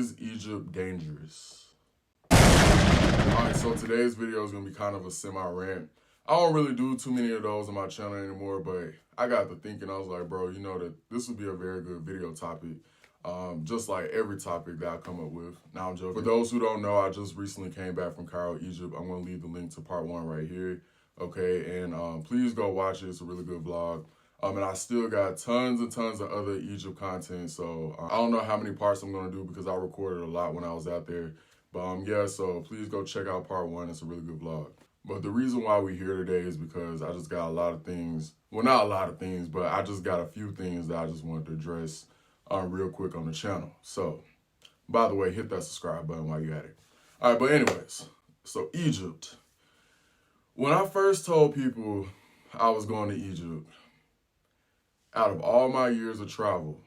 Is Egypt dangerous? Alright, so today's video is going to be kind of a semi-rant. I don't really do too many of those on my channel anymore, but I got to thinking, I was like, bro, you know that this would be a very good video topic. Just like every topic that I come up with. Now I'm joking. For those who don't know, I just recently came back from Cairo, Egypt. I'm going to leave the link to part 1 right here. Okay, and please go watch it. It's a really good vlog. And I still got tons and tons of other Egypt content. So I don't know how many parts I'm going to do because I recorded a lot when I was out there. But yeah, so please go check out part 1. It's a really good vlog. But the reason why we're here today is because I just got a lot of things. Well, not a lot of things, but I just got a few things that I just wanted to address real quick on the channel. So, by the way, hit that subscribe button while you're at it. All right, but anyways, so Egypt. When I first told people I was going to Egypt, out of all my years of travel,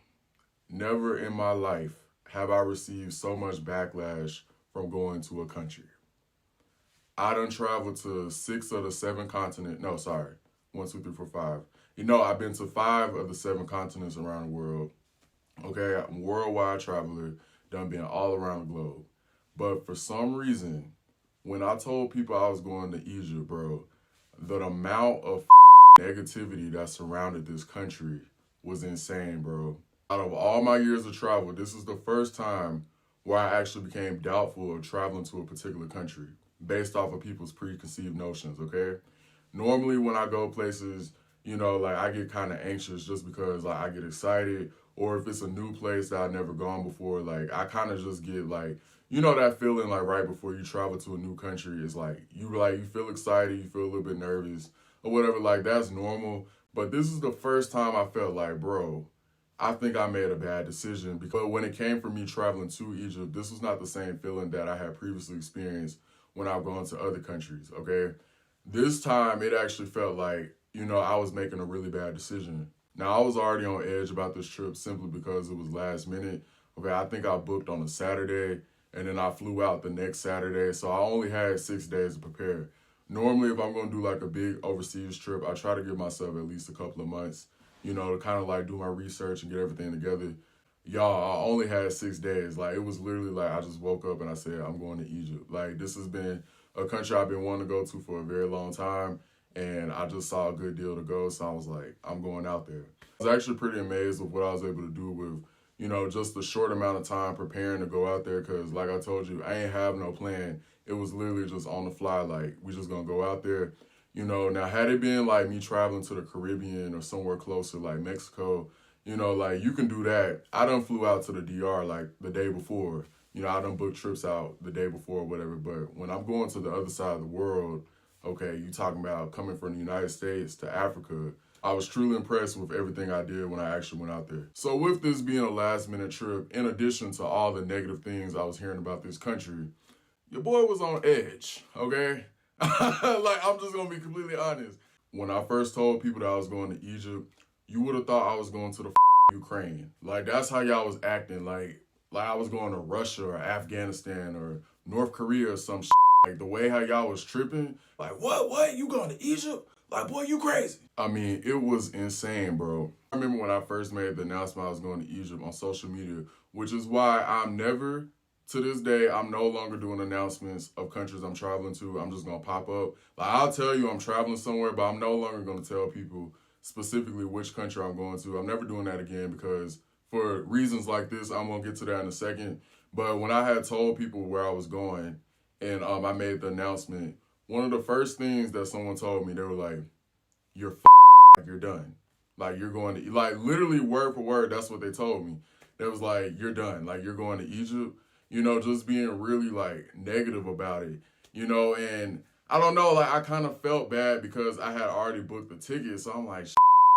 never in my life have I received so much backlash from going to a country. I done traveled to 6 of the 7 continents. No, sorry. 1, 2, 3, 4, 5. You know, I've been to 5 of the 7 continents around the world. Okay, I'm a worldwide traveler, done been all around the globe. But for some reason, when I told people I was going to Egypt, bro, the amount of negativity that surrounded this country was insane, bro. Out of all my years of travel, this is the first time where I actually became doubtful of traveling to a particular country based off of people's preconceived notions, okay? Normally when I go places, you know, like I get kind of anxious just because like I get excited, or if it's a new place that I've never gone before, like I kind of just get like, you know, that feeling like right before you travel to a new country is like you feel excited, you feel a little bit nervous or whatever, like that's normal. But this is the first time I felt like, bro, I think I made a bad decision. Because when it came for me traveling to Egypt, this was not the same feeling that I had previously experienced when I've gone to other countries, okay? This time it actually felt like, you know, I was making a really bad decision. Now, I was already on edge about this trip simply because it was last minute. Okay, I think I booked on a Saturday, and then I flew out the next Saturday, so I only had 6 days to prepare. Normally, if I'm going to do like a big overseas trip, I try to give myself at least a couple of months, you know, to kind of like do my research and get everything together. Y'all, I only had 6 days. Like, it was literally like I just woke up and I said, I'm going to Egypt. Like, this has been a country I've been wanting to go to for a very long time. And I just saw a good deal to go, so I was like, I'm going out there. I was actually pretty amazed with what I was able to do with, you know, just the short amount of time preparing to go out there because, like I told you, I ain't have no plan. It was literally just on the fly, like, we just gonna go out there. You know, now, had it been like me traveling to the Caribbean or somewhere closer, like Mexico, you know, like, you can do that. I done flew out to the DR, like, the day before. You know, I done booked trips out the day before or whatever, but when I'm going to the other side of the world, okay, you talking about coming from the United States to Africa, I was truly impressed with everything I did when I actually went out there. So with this being a last minute trip, in addition to all the negative things I was hearing about this country, your boy was on edge, okay? Like, I'm just gonna be completely honest. When I first told people that I was going to Egypt, you would have thought I was going to the Ukraine. Like, that's how y'all was acting. Like I was going to Russia or Afghanistan or North Korea or some shit. Like, the way how y'all was tripping, like, what? You going to Egypt? Like, boy, you crazy. I mean, it was insane, bro. I remember when I first made the announcement I was going to Egypt on social media, which is why I'm never, to this day, I'm no longer doing announcements of countries I'm traveling to. I'm just going to pop up. Like, I'll tell you I'm traveling somewhere, but I'm no longer going to tell people specifically which country I'm going to. I'm never doing that again because for reasons like this, I'm going to get to that in a second. But when I had told people where I was going, and I made the announcement, one of the first things that someone told me, they were like, you're like, you're done. Like, you're going to, like, literally word for word, that's what they told me. They was like, you're done. Like, you're going to Egypt. You know, just being really, like, negative about it. You know, and I don't know, like, I kind of felt bad because I had already booked the ticket. So I'm like,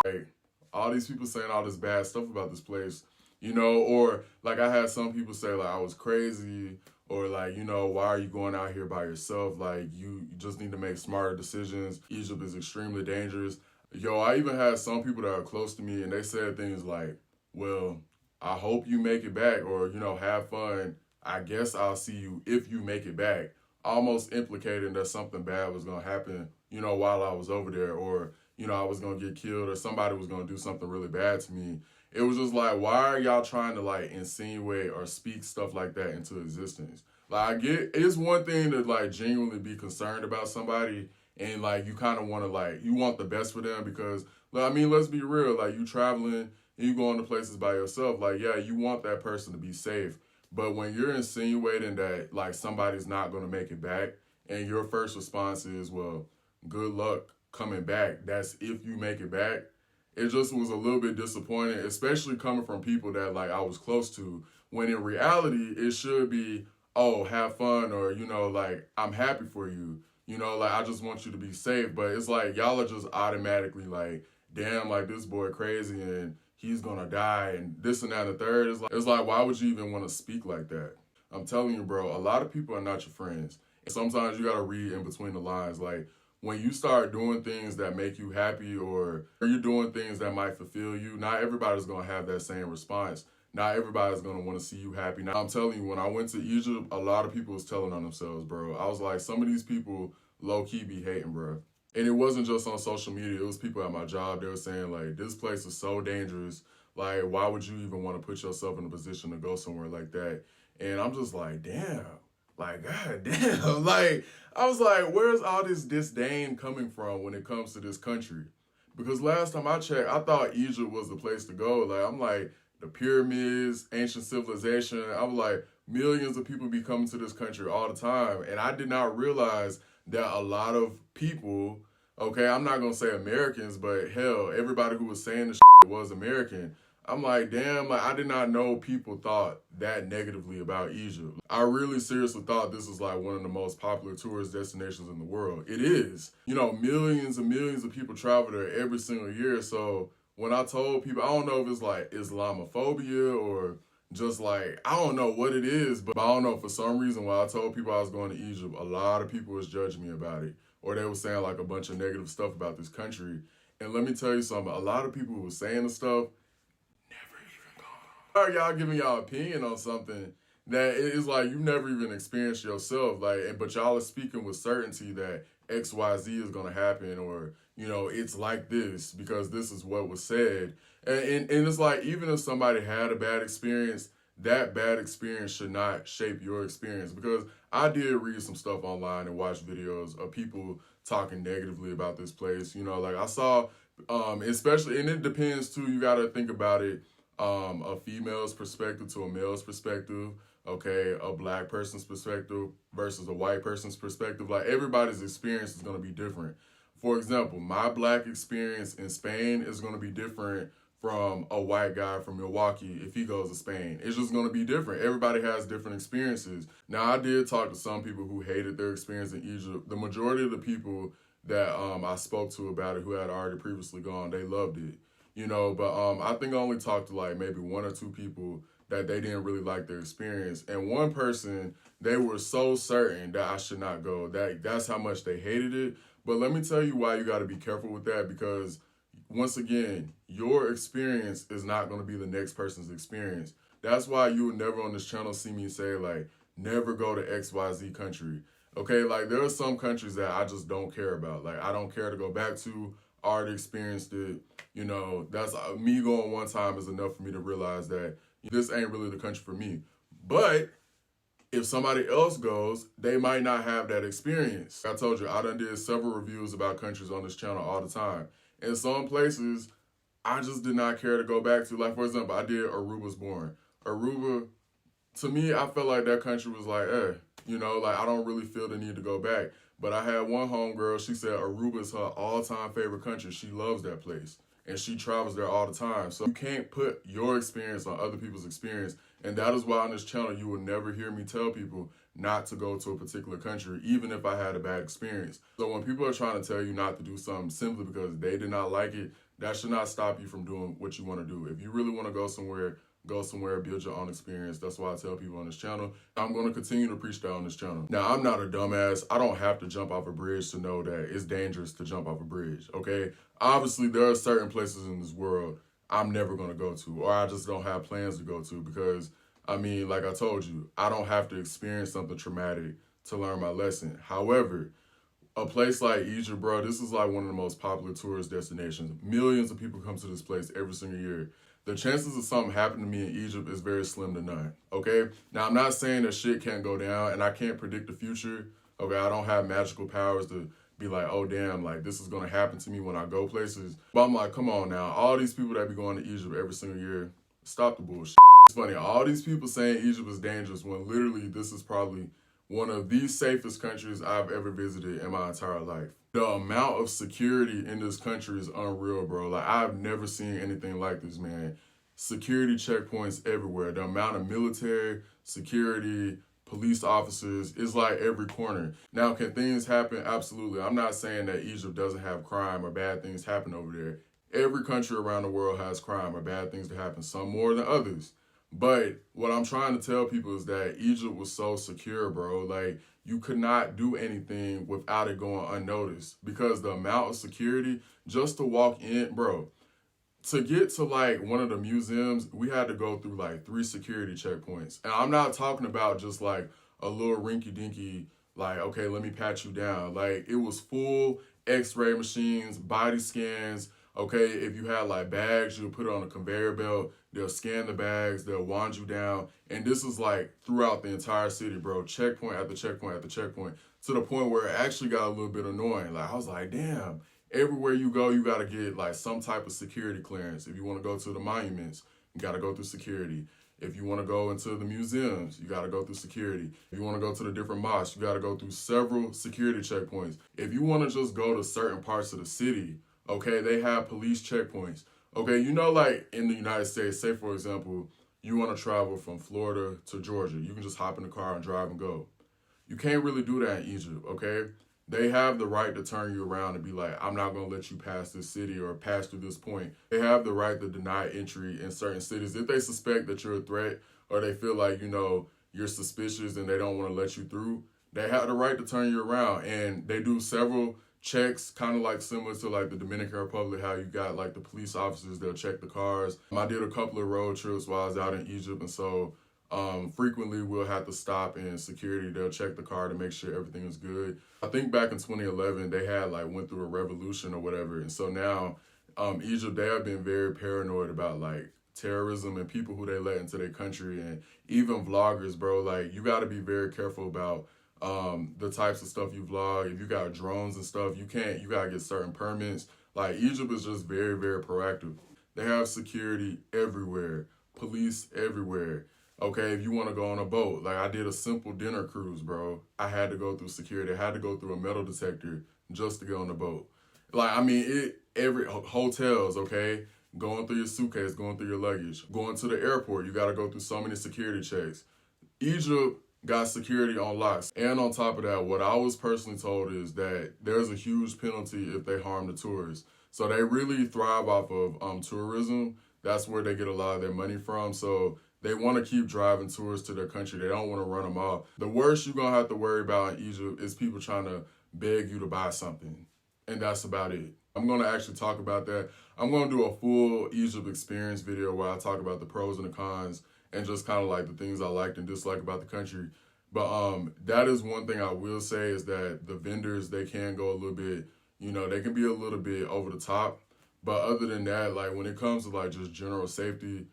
like, all these people saying all this bad stuff about this place, you know, or like I had some people say, like, I was crazy. Or like, you know, why are you going out here by yourself? Like, you just need to make smarter decisions. Egypt is extremely dangerous. Yo, I even had some people that are close to me and they said things like, well, I hope you make it back or, you know, have fun. I guess I'll see you if you make it back. Almost implicating that something bad was going to happen, you know, while I was over there or, you know, I was going to get killed or somebody was going to do something really bad to me. It was just like, why are y'all trying to like insinuate or speak stuff like that into existence? Like, I get, it's one thing to like genuinely be concerned about somebody and like you kind of want to like, you want the best for them because, I mean, let's be real, like you traveling and you going to places by yourself, like, yeah, you want that person to be safe. But when you're insinuating that like somebody's not going to make it back and your first response is, well, good luck coming back, that's if you make it back, it just was a little bit disappointing, especially coming from people that like I was close to, when in reality it should be, oh, have fun, or you know, like I'm happy for you, you know, like I just want you to be safe. But it's like y'all are just automatically like, damn, like this boy crazy and he's gonna die and this and that and the third. It's like why would you even want to speak like that? I'm telling you, bro, a lot of people are not your friends. And sometimes you gotta read in between the lines. Like when you start doing things that make you happy or you're doing things that might fulfill you, not everybody's gonna have that same response. Not everybody's gonna want to see you happy. Now I'm telling you, when I went to Egypt, a lot of people was telling on themselves, bro. I was like, some of these people low-key be hating, bro. And it wasn't just on social media, it was people at my job. They were saying like, this place is so dangerous. Like, why would you even want to put yourself in a position to go somewhere like that? And I'm just like, damn. Like, god damn. Like, I was like, where's all this disdain coming from when it comes to this country? Because last time I checked, I thought Egypt was the place to go. Like, I'm like, the pyramids, ancient civilization. I was like, millions of people be coming to this country all the time. And I did not realize that a lot of people, okay, I'm not going to say Americans, but hell, everybody who was saying the was American. I'm like, damn, like I did not know people thought that negatively about Egypt. I really seriously thought this was like one of the most popular tourist destinations in the world. It is. You know, millions and millions of people travel there every single year. So when I told people, I don't know if it's like Islamophobia or just like, I don't know what it is, but I don't know, for some reason when I told people I was going to Egypt, a lot of people was judging me about it. Or they were saying like a bunch of negative stuff about this country. And let me tell you something, a lot of people who were saying the stuff, are y'all giving y'all opinion on something that is like you never even experienced yourself, like, but y'all are speaking with certainty that XYZ is gonna happen, or you know, it's like this because this is what was said. And it's like, even if somebody had a bad experience, that bad experience should not shape your experience. Because I did read some stuff online and watch videos of people talking negatively about this place. You know, like I saw, especially, and it depends too, you gotta think about it, a female's perspective to a male's perspective, okay, a black person's perspective versus a white person's perspective. Like everybody's experience is going to be different. For example, my black experience in Spain is going to be different from a white guy from Milwaukee if he goes to Spain. It's just going to be different. Everybody has different experiences. Now, I did talk to some people who hated their experience in Egypt. The majority of the people that I spoke to about it who had already previously gone, they loved it. You know, but I think I only talked to like maybe one or two people that they didn't really like their experience. And one person, they were so certain that I should not go. That's how much they hated it. But let me tell you why you got to be careful with that, because once again, your experience is not going to be the next person's experience. That's why you will never on this channel see me say like, never go to XYZ country. Okay, like there are some countries that I just don't care about. Like I don't care to go back to. Already experienced it, you know, that's me going one time is enough for me to realize that this ain't really the country for me. But if somebody else goes, they might not have that experience. I told you, I done did several reviews about countries on this channel all the time. And some places, I just did not care to go back to. Like, for example, I did Aruba's Born. Aruba, to me, I felt like that country was like, you know, like I don't really feel the need to go back. But I had one homegirl, she said Aruba is her all-time favorite country. She loves that place. And she travels there all the time. So you can't put your experience on other people's experience. And that is why on this channel, you will never hear me tell people not to go to a particular country, even if I had a bad experience. So when people are trying to tell you not to do something simply because they did not like it, that should not stop you from doing what you want to do. If you really want to go somewhere, build your own experience. That's why I tell people on this channel. I'm going to continue to preach that on this channel. Now, I'm not a dumbass. I don't have to jump off a bridge to know that it's dangerous to jump off a bridge, okay? Obviously, there are certain places in this world I'm never going to go to, or I just don't have plans to go to because, I mean, like I told you, I don't have to experience something traumatic to learn my lesson. However, a place like Egypt, bro, this is like one of the most popular tourist destinations. Millions of people come to this place every single year. the chances of something happening to me in Egypt is very slim to none, okay? Now, I'm not saying that shit can't go down and I can't predict the future, okay? I don't have magical powers to be like, oh, damn, like, this is gonna happen to me when I go places. But I'm like, come on now, all these people that be going to Egypt every single year, stop the bullshit. It's funny, all these people saying Egypt is dangerous when literally this is probably one of the safest countries I've ever visited in my entire life. The amount of security in this country is unreal, bro. Like, I've never seen anything like this, man. Security checkpoints everywhere. The amount of military, security, police officers is like every corner. Now, can things happen? Absolutely. I'm not saying that Egypt doesn't have crime or bad things happen over there. Every country around the world has crime or bad things that happen, some more than others. But what I'm trying to tell people is that Egypt was so secure, bro. Like, you could not do anything without it going unnoticed because the amount of security just to walk in, bro. To get to like one of the museums, we had to go through like 3 security checkpoints. And I'm not talking about just like a little rinky dinky, like, okay, let me pat you down. Like, it was full x-ray machines, body scans. Okay, if you had like bags, you'll put it on a conveyor belt. They'll scan the bags, they'll wand you down. And this is like throughout the entire city, bro. Checkpoint after checkpoint after checkpoint. To the point where it actually got a little bit annoying. Like, I was like, damn, everywhere you go, you got to get like some type of security clearance. If you want to go to the monuments, you got to go through security. If you want to go into the museums, you got to go through security. If you want to go to the different mosques, you got to go through several security checkpoints. If you want to just go to certain parts of the city, okay, they have police checkpoints. Okay, you know, like in the United States, say for example, you want to travel from Florida to Georgia. You can just hop in the car and drive and go. You can't really do that in Egypt, okay? They have the right to turn you around and be like, I'm not going to let you pass this city or pass through this point. They have the right to deny entry in certain cities if they suspect that you're a threat or they feel like, you know, you're suspicious and they don't want to let you through. They have the right to turn you around, and they do several checks, kind of like similar to like the Dominican Republic, how you got like the police officers, they'll check the cars. I did a couple of road trips while I was out in Egypt, and so frequently we'll have to stop in security. They'll check the car to make sure everything is good. I think back in 2011, they had like went through a revolution or whatever. And so now Egypt, they have been very paranoid about like terrorism and people who they let into their country, and even vloggers, bro. Like, you got to be very careful about the types of stuff you vlog. If you got drones and stuff, you gotta get certain permits. Like, Egypt is just very, very proactive. They have security everywhere, police everywhere. Okay, if you want to go on a boat, like I did a simple dinner cruise, bro. I had to go through security. I had to go through a metal detector just to get on the boat. Like, I mean, every hotels, okay, going through your suitcase, going through your luggage, going to the airport, you got to go through so many security checks. Egypt got security on locks. And on top of that, what I was personally told is that there's a huge penalty if they harm the tourists. So they really thrive off of tourism. That's where they get a lot of their money from. So they want to keep driving tourists to their country. They don't want to run them off. The worst you're going to have to worry about in Egypt is people trying to beg you to buy something. And that's about it. I'm going to actually talk about that. I'm going to do a full Egypt experience video where I talk about the pros and the cons and just kind of like the things I liked and disliked about the country. But that is one thing I will say is that the vendors, they can go a little bit, you know, they can be a little bit over the top. But other than that, like when it comes to like just general safety,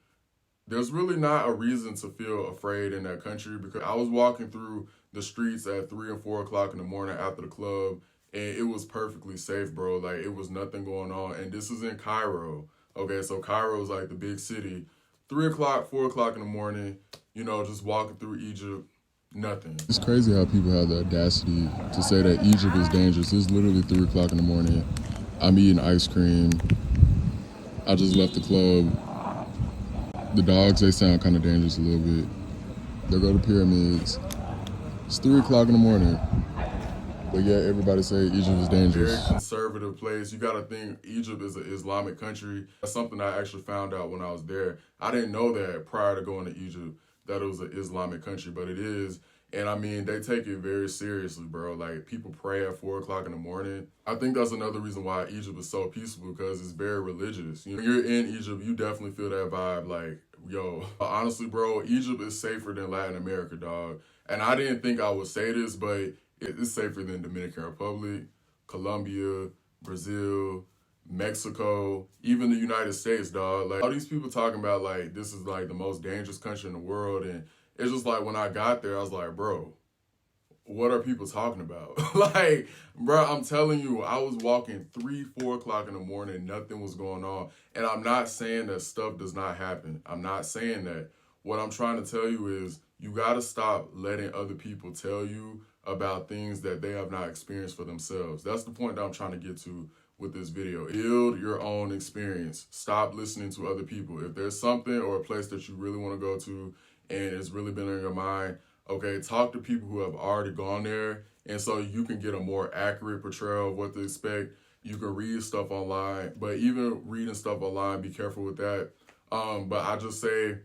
there's really not a reason to feel afraid in that country, because I was walking through the streets at 3 and 4 o'clock in the morning after the club, and it was perfectly safe, bro. Like, it was nothing going on. And this is in Cairo. Okay, so Cairo is like the big city. 3 o'clock, 4 o'clock in the morning, you know, just walking through Egypt, nothing. It's crazy how people have the audacity to say that Egypt is dangerous. It's literally 3 o'clock in the morning. I'm eating ice cream. I just left the club. The dogs, they sound kind of dangerous a little bit. They go to pyramids. It's 3 o'clock in the morning. But yeah, everybody say Egypt is dangerous. Very conservative place. You got to think Egypt is an Islamic country. That's something I actually found out when I was there. I didn't know that prior to going to Egypt, that it was an Islamic country, but it is. And I mean, they take it very seriously, bro. Like, people pray at 4 o'clock in the morning. I think that's another reason why Egypt is so peaceful, because it's very religious. You know, when you're in Egypt, you definitely feel that vibe. Like, yo, honestly, bro, Egypt is safer than Latin America, dog. And I didn't think I would say this, but it's safer than Dominican Republic, Colombia, Brazil, Mexico, even the United States, dog. Like, all these people talking about, like, this is, like, the most dangerous country in the world. And it's just like, when I got there, I was like, bro, what are people talking about? Like, bro, I'm telling you, I was walking 3, 4 o'clock in the morning, nothing was going on. And I'm not saying that stuff does not happen. I'm not saying that. What I'm trying to tell you is you got to stop letting other people tell you about things that they have not experienced for themselves. That's the point that I'm trying to get to with this video. Build your own experience. Stop listening to other people. If there's something or a place that you really want to go to and it's really been in your mind, okay, talk to people who have already gone there, and so you can get a more accurate portrayal of what to expect. You can read stuff online, but even reading stuff online, be careful with that. But I just say,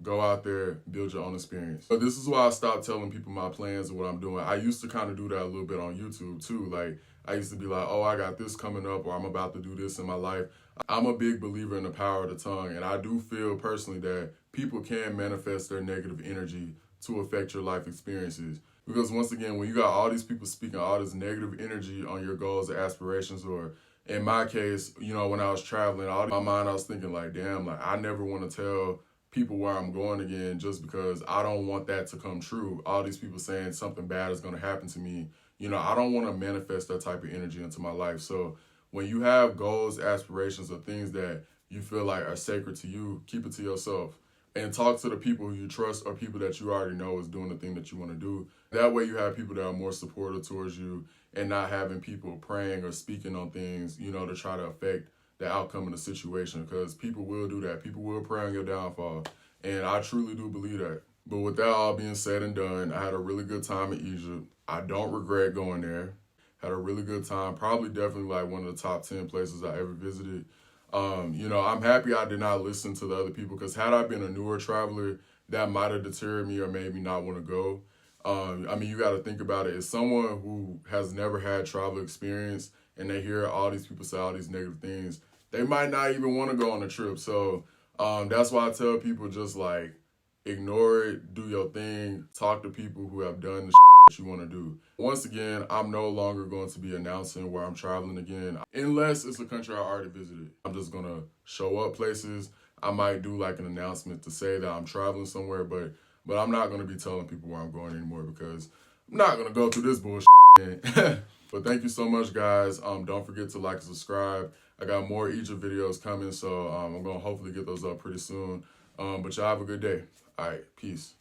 go out there, build your own experience. But this is why I stopped telling people my plans and what I'm doing. I used to kind of do that a little bit on YouTube too. Like, I used to be like, oh, I got this coming up, or I'm about to do this in my life. I'm a big believer in the power of the tongue, and I do feel personally that people can manifest their negative energy to affect your life experiences. Because once again, when you got all these people speaking all this negative energy on your goals or aspirations, or in my case, you know, when I was traveling, in my mind, I was thinking like, damn, like I never want to tell people where I'm going again just because I don't want that to come true. All these people saying something bad is going to happen to me. You know, I don't want to manifest that type of energy into my life. So when you have goals, aspirations, or things that you feel like are sacred to you, keep it to yourself. And talk to the people who you trust or people that you already know is doing the thing that you want to do. That way you have people that are more supportive towards you and not having people praying or speaking on things, you know, to try to affect the outcome of the situation, because people will do that. People will pray on your downfall. And I truly do believe that. But with that all being said and done, I had a really good time in Egypt. I don't regret going there. Had a really good time. Probably definitely like one of the top 10 places I ever visited. You know, I'm happy I did not listen to the other people, because had I been a newer traveler, that might have deterred me or made me not want to go. I mean, you got to think about it. As someone who has never had travel experience and they hear all these people say all these negative things, they might not even want to go on a trip. So that's why I tell people, just like, ignore it, do your thing, talk to people who have done the that you want to do. Once again, I'm no longer going to be announcing where I'm traveling again, unless it's a country I already visited. I'm just going to show up places. I might do like an announcement to say that I'm traveling somewhere, but I'm not going to be telling people where I'm going anymore, because I'm not going to go through this bullshit. But thank you so much, guys. Don't forget to like and subscribe. I got more Egypt videos coming, so I'm going to hopefully get those up pretty soon. But y'all have a good day. All right, peace.